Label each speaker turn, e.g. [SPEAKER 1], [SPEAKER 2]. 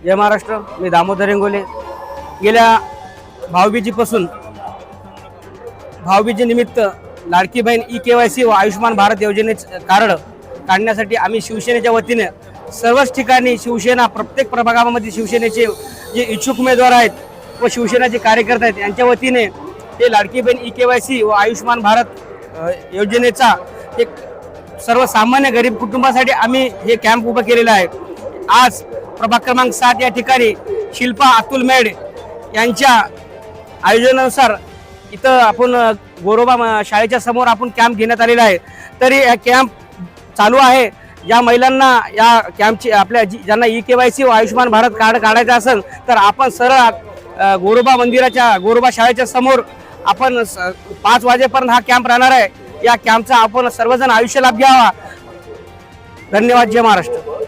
[SPEAKER 1] जय महाराष्ट्र. मी दामोदर रेंगोले. गेल्या भाऊबीजे निमित्त लाडकी बहीण ई-KYC व आयुष्मान भारत योजनेचे कार्ड काढण्यासाठी आम्ही शिवसेनेच्या वतीने सर्वच ठिकाणी प्रत्येक प्रभागामध्ये शिवसेनेचे जे इच्छुक उमेदवार आहेत व शिवसेनेचे कार्यकर्ते आहेत यांच्या वतीने ते लाडकी बहीण ई-KYC व आयुष्मान भारत योजनेचा एक सर्वसामान्य गरीब कुटुंबासाठी आम्ही हे कॅम्प उभा केलेला आहे. आज प्रभाग क्रमांक 7 या ठिकाणी शिल्पा अतुल मेड यांच्या आयोजनानुसार इथं आपण गोरोबा शाळेच्या समोर आपण कॅम्प घेण्यात आलेला आहे. तरी हा कॅम्प चालू आहे. या महिलांना या कॅम्पची ज्यांना ई-KYC व आयुष्मान भारत कार्ड काढायचं असेल तर आपण सरळ गोरोबा शाळेच्या समोर आपण 5 वाजेपर्यंत हा कॅम्प राहणार आहे. या कॅम्पचा आपण सर्वजण आयुष्य लाभ घ्यावा. धन्यवाद. जय महाराष्ट्र.